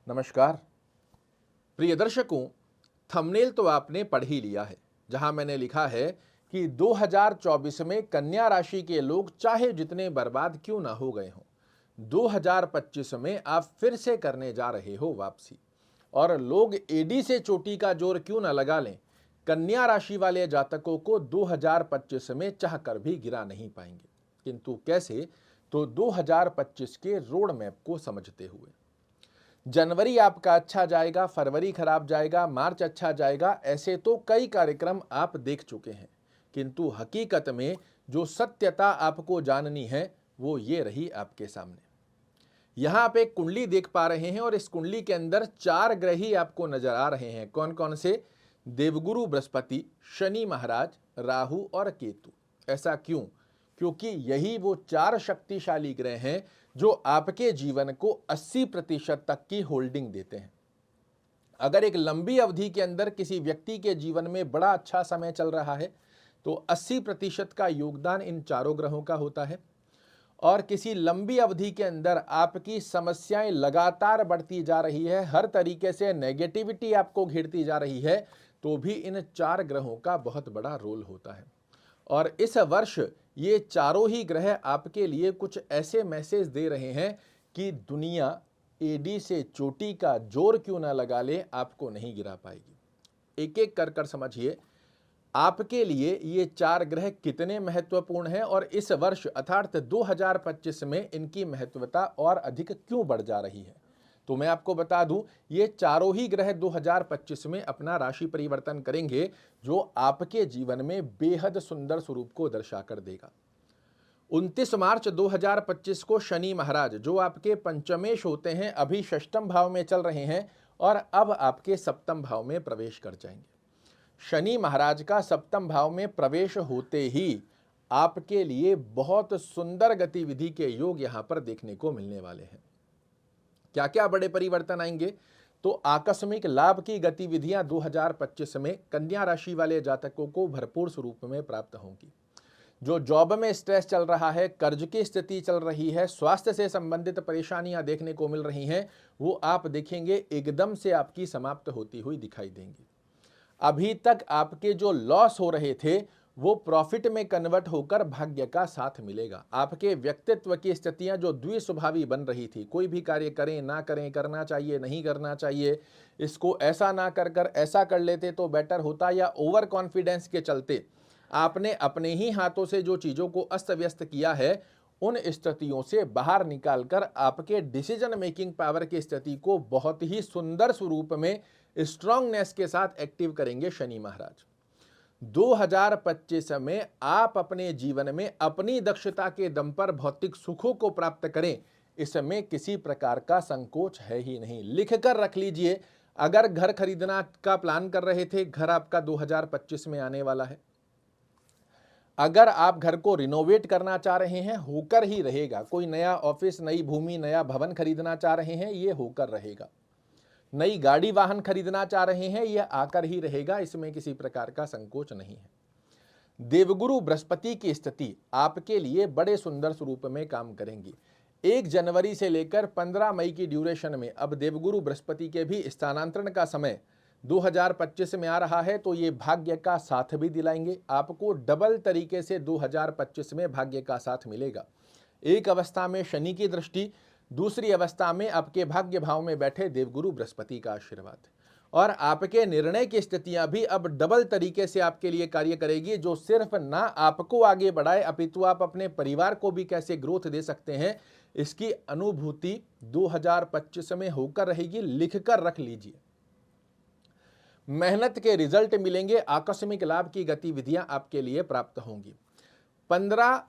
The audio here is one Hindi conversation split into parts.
नमस्कार प्रिय दर्शकों, थंबनेल तो आपने पढ़ ही लिया है, जहां मैंने लिखा है कि 2024 में कन्या राशि के लोग चाहे जितने बर्बाद क्यों ना हो गए हों, 2025 में आप फिर से करने जा रहे हो वापसी। और लोग एडी से चोटी का जोर क्यों ना लगा लें, कन्या राशि वाले जातकों को 2025 में चाहकर भी गिरा नहीं पाएंगे। किंतु कैसे? तो 2025 के रोड मैप को समझते हुए। जनवरी आपका अच्छा जाएगा, फरवरी खराब जाएगा, मार्च अच्छा जाएगा, ऐसे तो कई कार्यक्रम आप देख चुके हैं। किंतु हकीकत में जो सत्यता आपको जाननी है वो ये रही आपके सामने। यहां आप एक कुंडली देख पा रहे हैं और इस कुंडली के अंदर 4 ग्रह ही आपको नजर आ रहे हैं। कौन कौन से? देवगुरु बृहस्पति, शनि महाराज, राहु और केतु। ऐसा क्यों? क्योंकि यही वो 4 शक्तिशाली ग्रह हैं जो आपके जीवन को 80% तक की होल्डिंग देते हैं। अगर एक लंबी अवधि के अंदर किसी व्यक्ति के जीवन में बड़ा अच्छा समय चल रहा है तो 80% का योगदान इन चारों ग्रहों का होता है। और किसी लंबी अवधि के अंदर आपकी समस्याएं लगातार बढ़ती जा रही है, हर तरीके से नेगेटिविटी आपको घेरती जा रही है, तो भी इन 4 ग्रहों का बहुत बड़ा रोल होता है। और इस वर्ष ये चारों ही ग्रह आपके लिए कुछ ऐसे मैसेज दे रहे हैं कि दुनिया एडी से चोटी का जोर क्यों ना लगा ले, आपको नहीं गिरा पाएगी। एक एक कर समझिए आपके लिए ये 4 ग्रह कितने महत्वपूर्ण हैं और इस वर्ष अर्थात 2025 में इनकी महत्वता और अधिक क्यों बढ़ जा रही है। तो मैं आपको बता दूं, ये चारों ही ग्रह 2025 में अपना राशि परिवर्तन करेंगे, जो आपके जीवन में बेहद सुंदर स्वरूप को दर्शा कर देगा। 29 मार्च 2025 को शनि महाराज, जो आपके पंचमेश होते हैं, अभी षष्ठम भाव में चल रहे हैं और अब आपके सप्तम भाव में प्रवेश कर जाएंगे। शनि महाराज का सप्तम भाव में प्रवेश होते ही आपके लिए बहुत सुंदर गतिविधि के योग यहां पर देखने को मिलने वाले हैं। क्या क्या बड़े परिवर्तन आएंगे? तो आकस्मिक लाभ की गतिविधियां 2025 में कन्या राशि वाले जातकों को भरपूर स्वरूप में प्राप्त होंगी। जो जॉब में स्ट्रेस चल रहा है, कर्ज की स्थिति चल रही है, स्वास्थ्य से संबंधित परेशानियां देखने को मिल रही हैं, वो आप देखेंगे एकदम से आपकी समाप्त होती हुई दिखाई देंगी। अभी तक आपके जो लॉस हो रहे थे वो प्रॉफिट में कन्वर्ट होकर भाग्य का साथ मिलेगा। आपके व्यक्तित्व की स्थितियां जो द्विस्वभावी बन रही थी, कोई भी कार्य करें ना करें, करना चाहिए नहीं करना चाहिए, इसको ऐसा ना कर कर ऐसा कर लेते तो बेटर होता, या ओवर कॉन्फिडेंस के चलते आपने अपने ही हाथों से जो चीज़ों को अस्त व्यस्त किया है, उन स्थितियों से बाहर निकालकर आपके डिसीजन मेकिंग पावर की स्थिति को बहुत ही सुंदर स्वरूप में स्ट्रांगनेस के साथ एक्टिव करेंगे शनि महाराज। 2025 में आप अपने जीवन में अपनी दक्षता के दम पर भौतिक सुखों को प्राप्त करें, इसमें किसी प्रकार का संकोच है ही नहीं। लिख कर रख लीजिए, अगर घर खरीदना का प्लान कर रहे थे, घर आपका 2025 में आने वाला है। अगर आप घर को रिनोवेट करना चाह रहे हैं, होकर ही रहेगा। कोई नया ऑफिस, नई भूमि, नया भवन खरीदना चाह रहे हैं, ये होकर रहेगा। नई गाड़ी वाहन खरीदना चाह रहे हैं, यह आकर ही रहेगा, इसमें किसी प्रकार का संकोच नहीं है। देवगुरु बृहस्पति की स्थिति आपके लिए बड़े सुंदर स्वरूप में काम करेंगी। 1 जनवरी से लेकर 15 मई की ड्यूरेशन में अब देवगुरु बृहस्पति के भी स्थानांतरण का समय 2025 में आ रहा है, तो ये भाग्य का साथ भी दिलाएंगे। आपको डबल तरीके से 2025 में भाग्य का साथ मिलेगा। एक अवस्था में शनि की दृष्टि, दूसरी अवस्था में आपके भाग्य भाव में बैठे देवगुरु बृहस्पति का आशीर्वाद, और आपके निर्णय की स्थितियां भी अब डबल तरीके से आपके लिए कार्य करेगी, जो सिर्फ ना आपको आगे बढ़ाए अपितु आप अपने परिवार को भी कैसे ग्रोथ दे सकते हैं, इसकी अनुभूति 2025 में होकर रहेगी। लिखकर रख लीजिए। मेहनत के रिजल्ट मिलेंगे, आकस्मिक लाभ की गतिविधियां आपके लिए प्राप्त होंगी। 15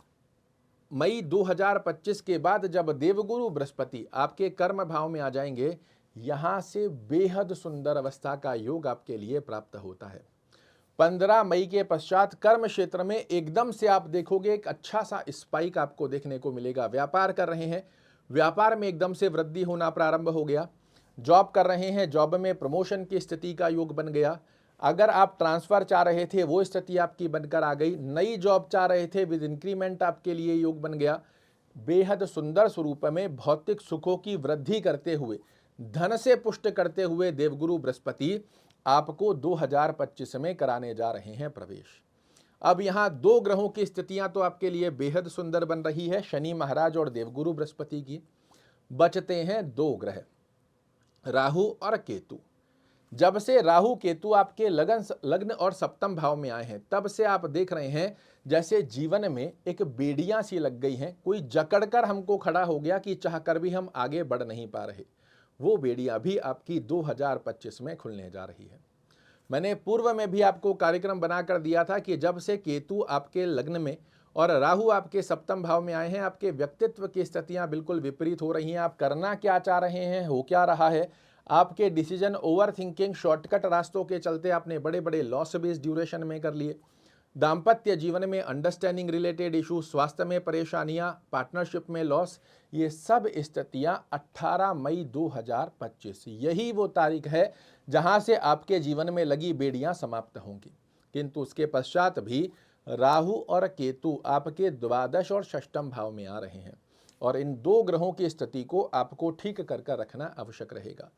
मई 2025 के बाद जब देवगुरु बृहस्पति आपके कर्म भाव में आ जाएंगे, यहां से बेहद सुंदर अवस्था का योग आपके लिए प्राप्त होता है। 15 मई के पश्चात कर्म क्षेत्र में एकदम से आप देखोगे एक अच्छा सा स्पाइक आपको देखने को मिलेगा। व्यापार कर रहे हैं, व्यापार में एकदम से वृद्धि होना प्रारंभ हो गया। जॉब कर रहे हैं, जॉब में प्रमोशन की स्थिति का योग बन गया। अगर आप ट्रांसफर चाह रहे थे, वो स्थिति आपकी बनकर आ गई। नई जॉब चाह रहे थे, विद इंक्रीमेंट आपके लिए योग बन गया। बेहद सुंदर स्वरूप में भौतिक सुखों की वृद्धि करते हुए धन से पुष्ट करते हुए देवगुरु बृहस्पति आपको 2025 में कराने जा रहे हैं प्रवेश। अब यहाँ दो ग्रहों की स्थितियां तो आपके लिए बेहद सुंदर बन रही है, शनि महाराज और देवगुरु बृहस्पति की। बचते हैं दो ग्रह, राहु और केतु। जब से राहु केतु आपके लग्न और सप्तम भाव में आए हैं, तब से आप देख रहे हैं जैसे जीवन में एक बेड़ियां सी लग गई हैं, कोई जकड़कर हमको खड़ा हो गया कि चाहकर भी हम आगे बढ़ नहीं पा रहे। वो बेड़ियां भी आपकी 2025 में खुलने जा रही है। मैंने पूर्व में भी आपको कार्यक्रम बनाकर दिया था कि जब से केतु आपके लग्न में और राहु आपके सप्तम भाव में आए हैं, आपके व्यक्तित्व की स्थितियां बिल्कुल विपरीत हो रही हैं। आप करना क्या चाह रहे हैं, हो क्या रहा है, आपके डिसीजन ओवर थिंकिंग, शॉर्टकट रास्तों के चलते आपने बड़े बड़े लॉस बेस्ड ड्यूरेशन में कर लिए। दाम्पत्य जीवन में अंडरस्टैंडिंग रिलेटेड इशू, स्वास्थ्य में परेशानियां, पार्टनरशिप में लॉस, ये सब स्थितियां 18 मई 2025, यही वो तारीख है जहां से आपके जीवन में लगी बेड़ियां समाप्त होंगी। किंतु उसके पश्चात भी राहु और केतु आपके द्वादश और षष्ठम भाव में आ रहे हैं और इन दो ग्रहों की स्थिति को आपको ठीक कर रखना आवश्यक रहेगा।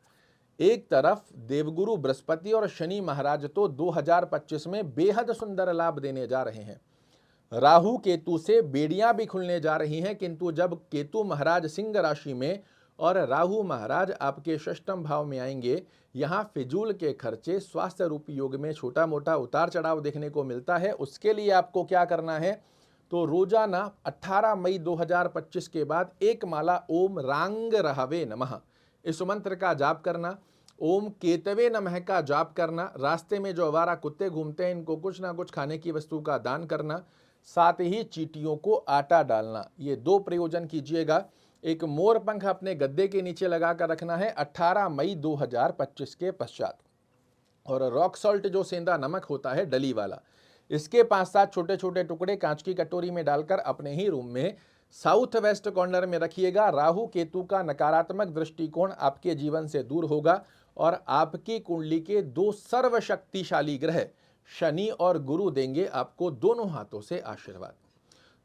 एक तरफ देवगुरु बृहस्पति और शनि महाराज तो 2025 में बेहद सुंदर लाभ देने जा रहे हैं। राहु केतु से बेड़ियां भी खुलने जा रही हैं, किंतु जब केतु महाराज सिंह राशि में और राहु महाराज आपके षष्ठम भाव में आएंगे, यहाँ फिजूल के खर्चे, स्वास्थ्य रूपी योग में छोटा मोटा उतार चढ़ाव देखने को मिलता है। उसके लिए आपको क्या करना है, तो रोजाना 18 मई 2025 के बाद एक माला ओम रांग रहवे नमः इस मंत्र का जाप करना, ओम केतवे नमः का जाप करना, रास्ते में जो आवारा कुत्ते घूमते हैं इनको कुछ ना कुछ खाने की वस्तु का दान करना, साथ ही चींटियों को आटा डालना, ये दो प्रयोजन कीजिएगा। एक मोर पंख अपने गद्दे के नीचे लगा कर रखना है 18 मई 2025 के पश्चात। और रॉक सॉल्ट जो सेंधा नमक होता है डली वाला, इसके 5-7 छोटे छोटे टुकड़े कांच की कटोरी में डालकर अपने ही रूम में साउथ वेस्ट कॉर्नर में रखिएगा। राहु केतु का नकारात्मक दृष्टिकोण आपके जीवन से दूर होगा और आपकी कुंडली के दो सर्वशक्तिशाली ग्रह शनि और गुरु देंगे आपको दोनों हाथों से आशीर्वाद।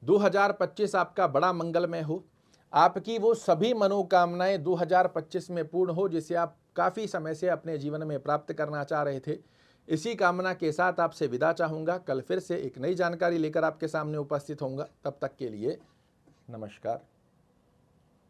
2025 आपका बड़ा मंगलमय हो, आपकी वो सभी मनोकामनाएं 2025 में पूर्ण हो जिसे आप काफ़ी समय से अपने जीवन में प्राप्त करना चाह रहे थे। इसी कामना के साथ आपसे विदा चाहूँगा। कल फिर से एक नई जानकारी लेकर आपके सामने उपस्थित होऊंगा। तब तक के लिए नमस्कार।